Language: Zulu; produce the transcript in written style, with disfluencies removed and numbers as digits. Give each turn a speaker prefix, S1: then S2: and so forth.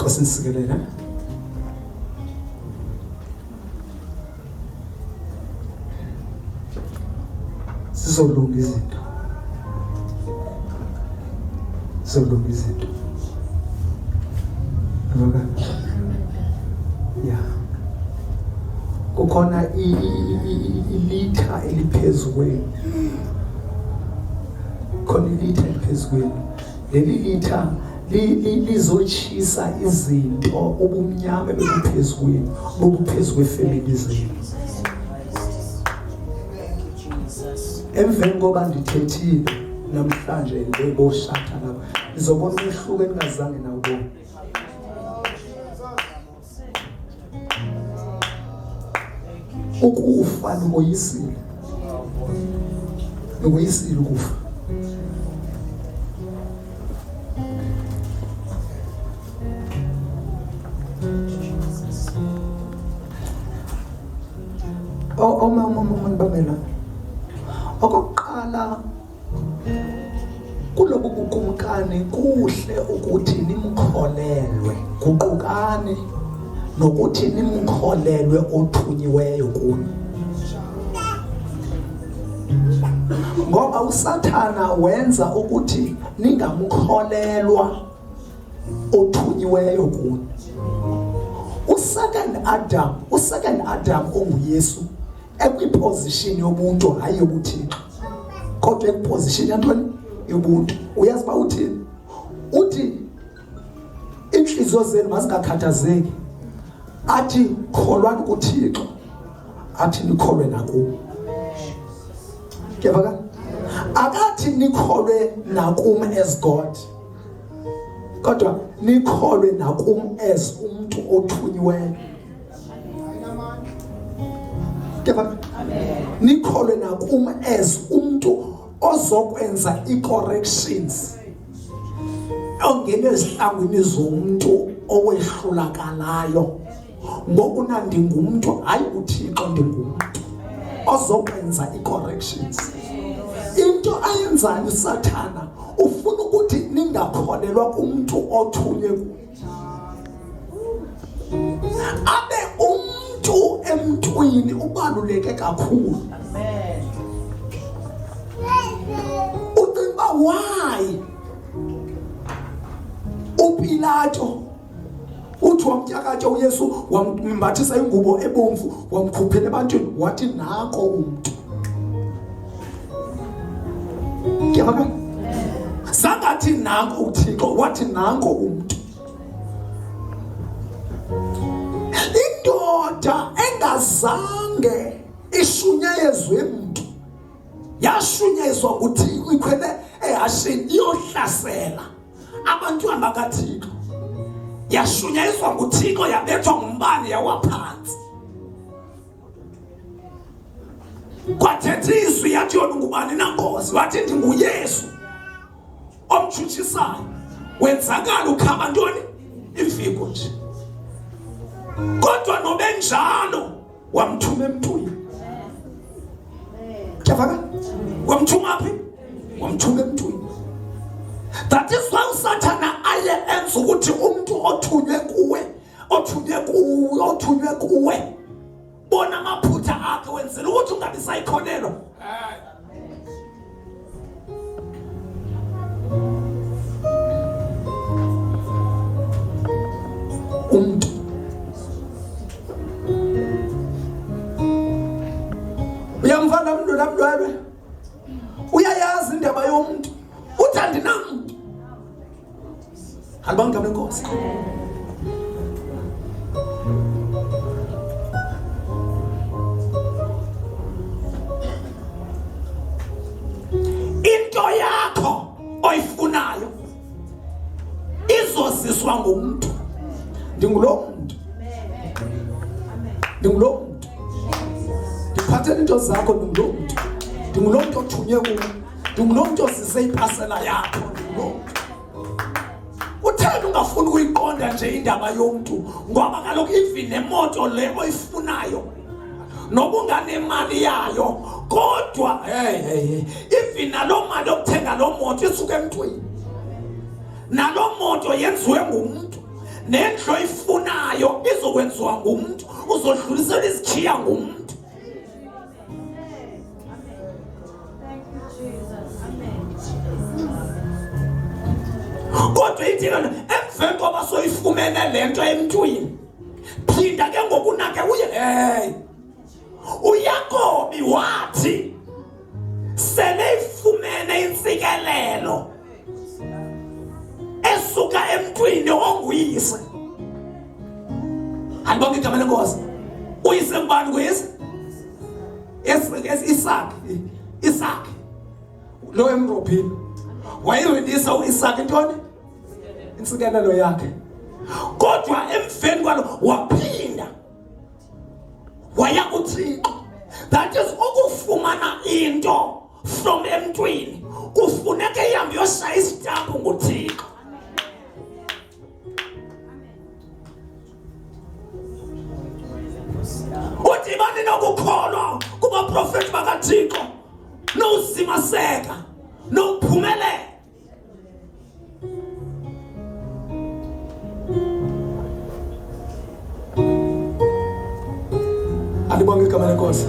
S1: Nkosi nisikelele. Sizolunga izinto. Sizolunga izinto. Ngoba ya kukhona ilitha eliphezulu. Khona ilitha eliphezulu. Leli litha lizochisa izinto ubumnyama bebuphezulu bobuphezulu kwefamily zenu. Emveni koba ndithethile namhlanje ngeboshata lapha izobona umehluko engazange nawubona. Ukufa noyisile. Noyisile ukufa. Mama ngibamela. Okokuqala kulobu bukumkani kuhle ukuthi nimkholelwe, guqukani nokuthi nimkholelwe othunyiweyo kuni. Ngoba uSathana wenza ukuthi ningamkholelwa othunyiweyo kuni. Second Adam onguYesu ekwiposition yobuntu hayi yobuthixo. Kodwa ekwiposition yantoni yobuntu. Uyazi ba uthini? Uthi inhliziyo zenu mazingakhathazeki. Athi kholwani kuThixo. Athi nikholwe nakuye. Kuyavaka? Akathi nikholwe nakum as God. Kodwa nikholwe nakum as umuntu othunyiweyo. Amen. Nikholwe nakum as umuntu ozokwenza i-corrections. Ongene ezihlangwini zomuntu owehlulakalayo. Ngokuna ndingumuntu hayi uThixo ndingumuntu ozokwenza i-corrections. Into ayenzayo uSathana ufuna ukuthi ningakholelwa kumuntu othunywe abe umuntu emntwini ubaluleke kakhulu. Amen. Ucinga why uPilato uthi wamtyakatsha uYesu wambathisa ingubo ebomvu wamkhuphela ebantwini wathi nako umuntu. Kuyavaka? Sangathi nako uThixo wathi nako umuntu. Indoda engazange ishunyayezwe umuntu yashunyezwa ukuthi ikhwele ehashini iyohlasela abantu abakaThixo. Yashunyezwa nguThixo yabethwa ngumbane yawaphansi. Kwathetha izwi yathi yona ngubani na Nkosi? Wathi ndinguYesu omtshutshisayo. Wenzakala ukhaba ntoni? Imfiko nje. Kodwa nobenjalo wamthuma emntwini. Kuyavaka? Wamthuma phi? Wamthuma emntwini. That is why uSathana aye enza ukuthi umuntu othunywe kuwe bona amaphutha akhe wenzela ukuthi ungabi sayikholelwa. Umuntu uyamvana umuntu namdwelwe uyayazi indaba yomuntu uthandi namuntu halibanga benkosi. Into yakho oyifunayo izosiswa ngumuntu. Ndingulo muntu. Ndingulo muntu. Ndiphathe into zakho ndingulo muntu. Ndingulo muntu othunywe kuwe. Ndingulo muntu osise iphasela yakho ndingulo muntu. Utheni ungafuni ukuyiqonda nje indaba yomuntu ngoba kaloku even nemoto le oyifunayo nobunganemali yayo kodwa even nalo mali okuthenga lo moto isuka emntwini. Nalo moto yenziwe ngumuntu. nendlo ifunayo izokwenziwa ngumuntu, uzodlulisela izikhiya ngumuntu. Kodwa ithina emveni koba soyifumene lento emntwini, phinda ke ngokunake uye hey. uYakobi wathi sele ifumene intsikelelo esuka emntwini onguyise. Andibonge igama lenkosi. Uyise ngubani kuyise? Isaki lo emrophini wayirindisa uIsaki ntoni? Intsikelelo yakhe. Kodwa emveni kwalo waphinda waya kuThixo. That is ukufumana into from emntwini kufuneka ihambe yoshaya isitampu nguThixo. Udibane nokukholwa kubaprofeti bakaThixo, nozimaseka, nophumelela. Andibonge igama lenkosi.